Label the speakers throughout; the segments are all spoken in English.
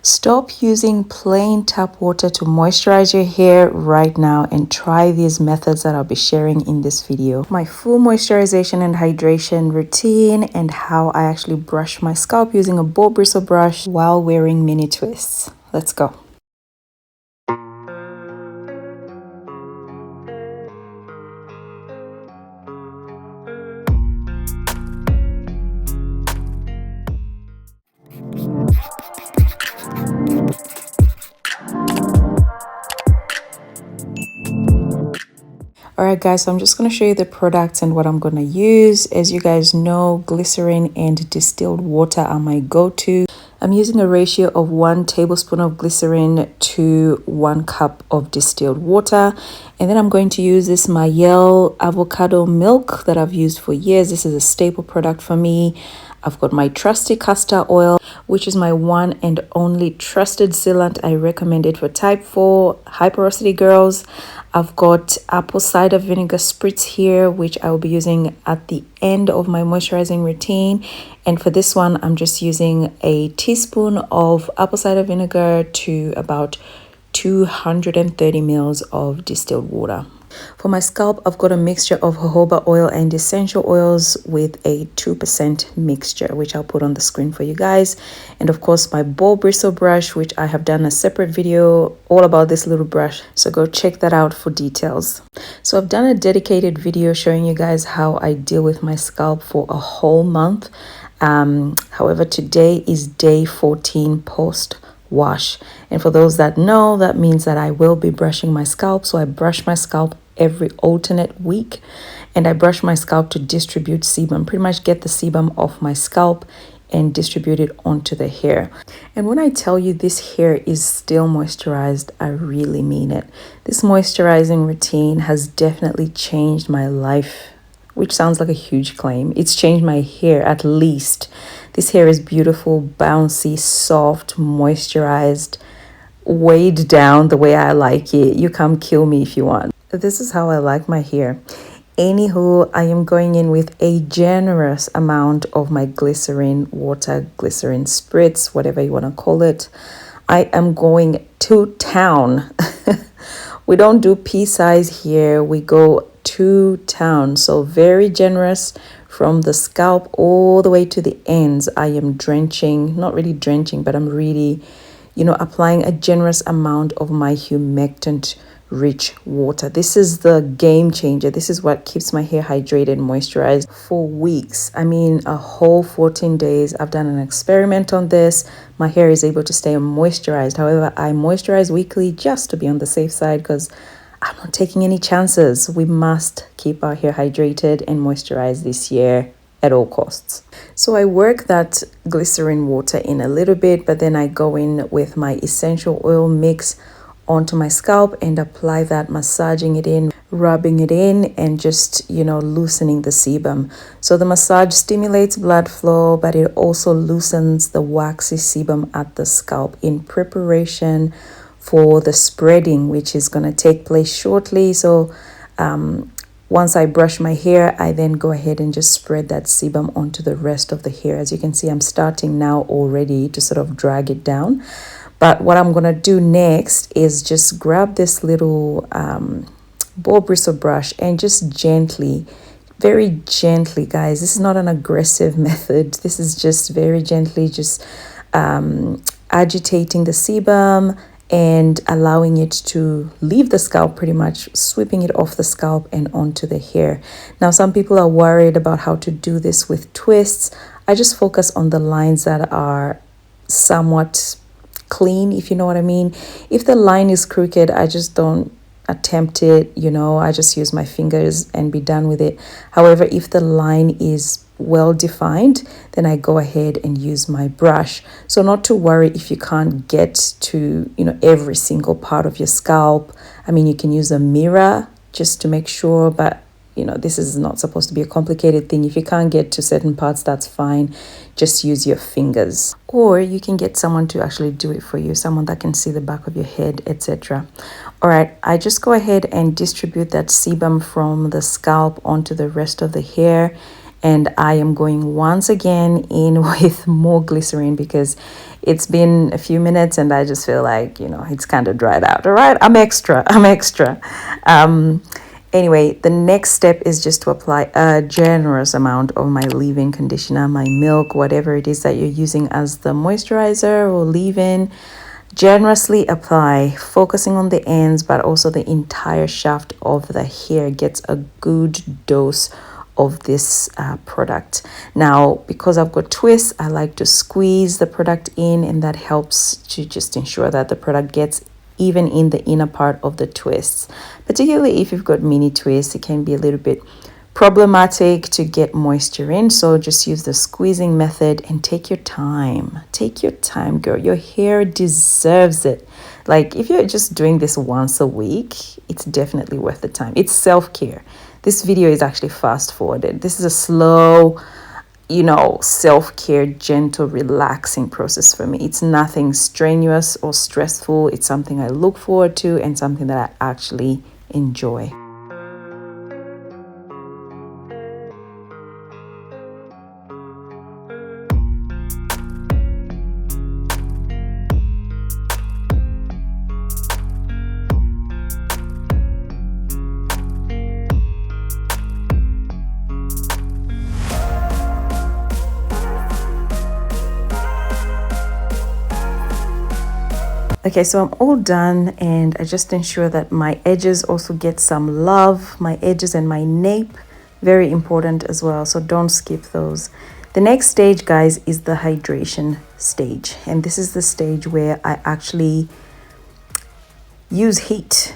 Speaker 1: Stop using plain tap water to moisturize your hair right now and try these methods that I'll be sharing in this video. My full moisturization and hydration routine and how I actually brush my scalp using a bow bristle brush while wearing mini twists. Let's go. Alright guys, so I'm just going to show you the products and what I'm going to use. As you guys know, glycerin and distilled water are my go-to. I'm using a ratio of 1 tablespoon of glycerin to 1 cup of distilled water. And then I'm going to use this Mayel avocado milk that I've used for years. This is a staple product for me. I've got my trusty castor oil, which is my one and only trusted sealant. I recommend it for type 4 high porosity girls. I've got apple cider vinegar spritz here, which I will be using at the end of my moisturizing routine. And for this one, I'm just using a teaspoon of apple cider vinegar to about 230 ml of distilled water. For my scalp, I've got a mixture of jojoba oil and essential oils with a 2% mixture, which I'll put on the screen for you guys. And of course, my bow bristle brush, which I have done a separate video all about this little brush. So go check that out for details. So I've done a dedicated video showing you guys how I deal with my scalp for a whole month. However, today is day 14 post wash, and for those that know, that means that I will be brushing my scalp. So I brush my scalp every alternate week, and I brush my scalp to distribute sebum, pretty much get the sebum off my scalp and distribute it onto the hair. And when I tell you this hair is still moisturized, I really mean it. This moisturizing routine has definitely changed my life, which sounds like a huge claim. It's changed my hair at least. This hair is beautiful, bouncy, soft, moisturized, weighed down the way I like it. You come kill me if you want. This is how I like my hair. Anywho, I am going in with a generous amount of my glycerin water, glycerin spritz, whatever you want to call it. I am going to town. We don't do pea size here. We go to town. So very generous from the scalp all the way to the ends. I am drenching, not really drenching, but I'm really, applying a generous amount of my humectant rich water. This is the game changer. This is what keeps my hair hydrated and moisturized for weeks. I mean, a whole 14 days. I've done an experiment on this. My hair is able to stay moisturized. However, I moisturize weekly just to be on the safe side because I'm not taking any chances. We must keep our hair hydrated and moisturized this year at all costs. So I work that glycerin water in a little bit, but then I go in with my essential oil mix onto my scalp and apply that, massaging it in, rubbing it in, and just, loosening the sebum. So the massage stimulates blood flow, but it also loosens the waxy sebum at the scalp in preparation for the spreading, which is going to take place shortly. So once I brush my hair, I then go ahead and just spread that sebum onto the rest of the hair. As you can see, I'm starting now already to sort of drag it down. But what I'm going to do next is just grab this little bow bristle brush and just gently, very gently, guys. This is not an aggressive method. This is just very gently just agitating the sebum and allowing it to leave the scalp, pretty much sweeping it off the scalp and onto the hair. Now, some people are worried about how to do this with twists. I just focus on the lines that are somewhat clean, if you know what I mean. If the line is crooked, I just don't attempt it, I just use my fingers and be done with it. However, if the line is well defined, then I go ahead and use my brush. So not to worry if you can't get to, every single part of your scalp. I mean, you can use a mirror just to make sure, but this is not supposed to be a complicated thing. If you can't get to certain parts, that's fine. Just use your fingers. Or you can get someone to actually do it for you, someone that can see the back of your head, etc. All right, I just go ahead and distribute that sebum from the scalp onto the rest of the hair. And I am going once again in with more glycerin because It's been a few minutes and I just feel like, you know, it's kind of dried out. All right, I'm extra. Anyway, the next step is just to apply a generous amount of my leave-in conditioner, my milk, whatever it is that you're using as the moisturizer or leave-in. Generously apply, focusing on the ends, but also the entire shaft of the hair gets a good dose of this product. Now, because I've got twists, I like to squeeze the product in, and that helps to just ensure that the product gets even in the inner part of the twists. Particularly if you've got mini twists, it can be a little bit problematic to get moisture in, so just use the squeezing method and take your time. Take your time, girl. Your hair deserves it. Like, if you're just doing this once a week, it's definitely worth the time. It's self-care. This video is actually fast forwarded. This is a slow, you know, self-care, gentle, relaxing process for me. It's nothing strenuous or stressful. It's something I look forward to and something that I actually enjoy. Okay, so I'm all done, and I just ensure that my edges also get some love. My edges and my nape, very important as well, so don't skip those. The next stage, guys, is the hydration stage, and this is the stage where I actually use heat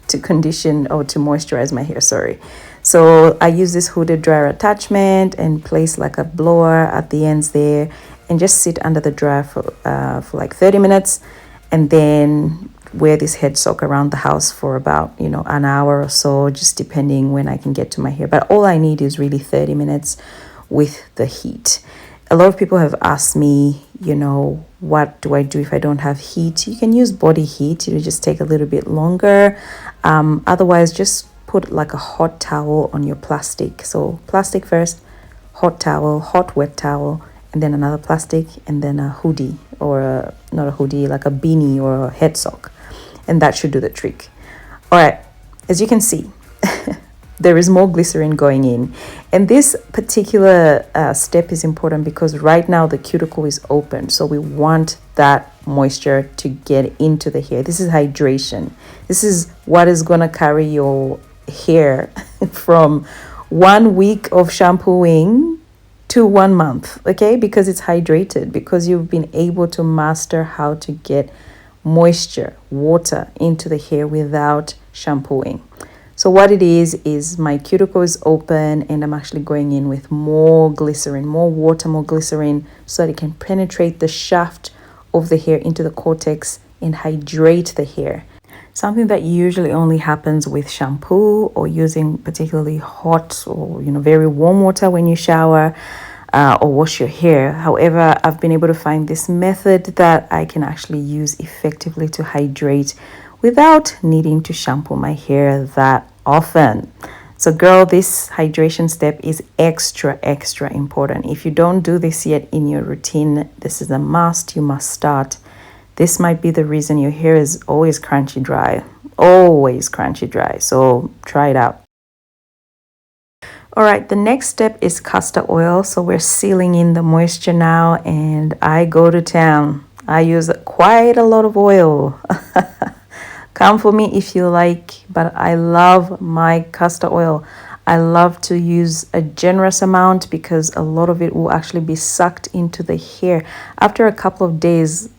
Speaker 1: to condition or to moisturize my hair, sorry. So I use this hooded dryer attachment and place like a blower at the ends there and just sit under the dryer for like 30 minutes. And then wear this head soak around the house for about, you know, an hour or so, just depending when I can get to my hair. But all I need is really 30 minutes with the heat. A lot of people have asked me, you know, what do I do if I don't have heat? You can use body heat. It'll just take a little bit longer. Otherwise, just put like a hot towel on your plastic. So plastic first, hot towel, hot wet towel, and then another plastic, and then a hoodie, or not a hoodie, like a beanie or a head sock, and that should do the trick. All right, as you can see, there is more glycerin going in, and this particular step is important because right now the cuticle is open, so we want that moisture to get into the hair. This is hydration. This is what is gonna carry your hair from 1 week of shampooing to 1 month, okay? Because it's hydrated, because you've been able to master how to get moisture, water into the hair without shampooing. So what it is my cuticle is open, and I'm actually going in with more glycerin, more water, more glycerin, so that it can penetrate the shaft of the hair into the cortex and hydrate the hair. Something that usually only happens with shampoo or using particularly hot or, you know, very warm water when you shower or wash your hair. However, I've been able to find this method that I can actually use effectively to hydrate without needing to shampoo my hair that often. So girl, this hydration step is extra important. If you don't do this yet in your routine, this is a must. You must start. This might be the reason your hair is always crunchy dry, so try it out. All right, the next step is castor oil. So we're sealing in the moisture now, and I go to town. I use quite a lot of oil. Come for me if you like, but I love my castor oil. I love to use a generous amount because a lot of it will actually be sucked into the hair. After a couple of days,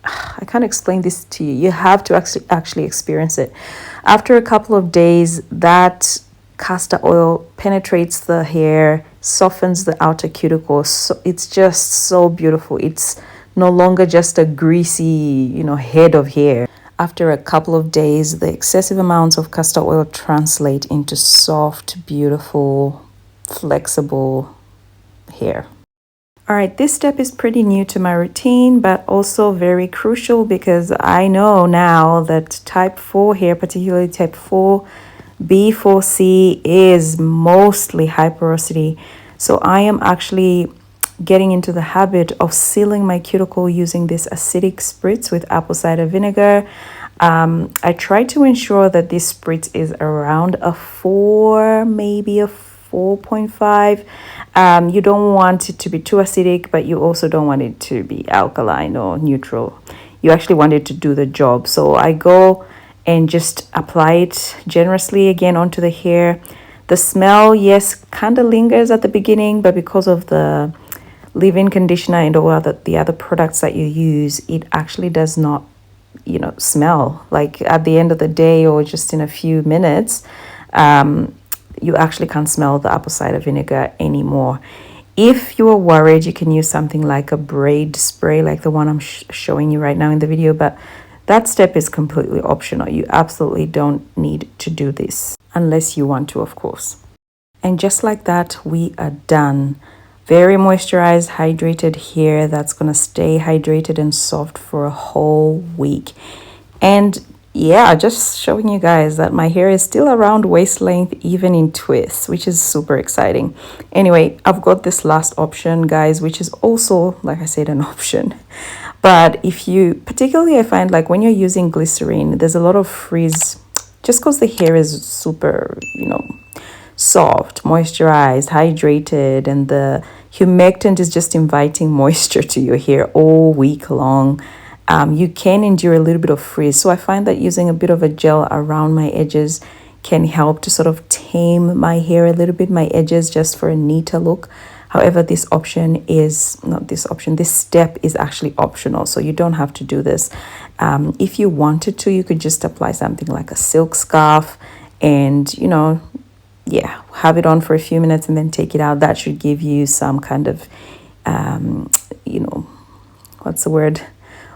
Speaker 1: I can't explain this to you. You have to actually experience it. After a couple of days, that castor oil penetrates the hair, softens the outer cuticle. So it's just so beautiful. It's no longer just a greasy, you know, head of hair. After a couple of days, the excessive amounts of castor oil translate into soft, beautiful, flexible hair. All right, this step is pretty new to my routine, but also very crucial because I know now that type 4 hair, particularly type 4B, 4C, is mostly high porosity. So I am actually getting into the habit of sealing my cuticle using this acidic spritz with apple cider vinegar. I try to ensure that this spritz is around a 4, maybe a 4.5. You don't want it to be too acidic, but you also don't want it to be alkaline or neutral. You actually want it to do the job. So I go and just apply it generously again onto the hair. The smell, yes, kind of lingers at the beginning, but because of the leave-in conditioner and all the other products that you use, it actually does not, smell. Like at the end of the day or just in a few minutes, you actually can't smell the apple cider vinegar anymore. If you are worried, you can use something like a braid spray, like the one I'm showing you right now in the video, but that step is completely optional. You absolutely don't need to do this unless you want to, of course. And just like that, we are done. Very moisturized, hydrated hair that's going to stay hydrated and soft for a whole week. And yeah, just showing you guys that my hair is still around waist length, even in twists, which is super exciting. Anyway, I've got this last option, guys, which is also, like I said, an option. But if you, particularly I find like when you're using glycerin, there's a lot of frizz just because the hair is super, soft, moisturized, hydrated, and the humectant is just inviting moisture to your hair all week long. You can endure a little bit of frizz. So I find that using a bit of a gel around my edges can help to sort of tame my hair a little bit, my edges, just for a neater look. However, this step is actually optional, so you don't have to do this. If you wanted to, you could just apply something like a silk scarf and, have it on for a few minutes and then take it out. That should give you some kind of, what's the word?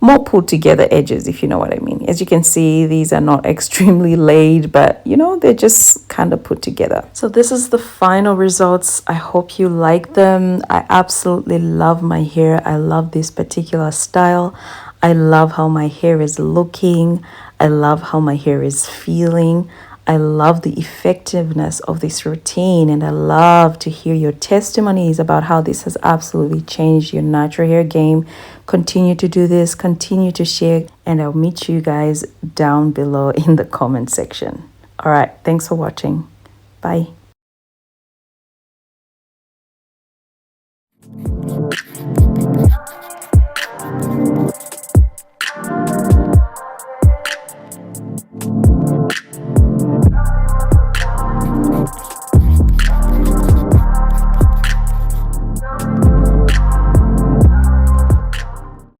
Speaker 1: More put together edges, if you know what I mean. As you can see, these are not extremely laid, but they're just kind of put together. So this is the final results. I hope you like them. I absolutely love my hair. I love this particular style. I love how my hair is looking. I love how my hair is feeling. I love the effectiveness of this routine, and I love to hear your testimonies about how this has absolutely changed your natural hair game. Continue to do this, continue to share, and I'll meet you guys down below in the comment section. All right, thanks for watching. Bye.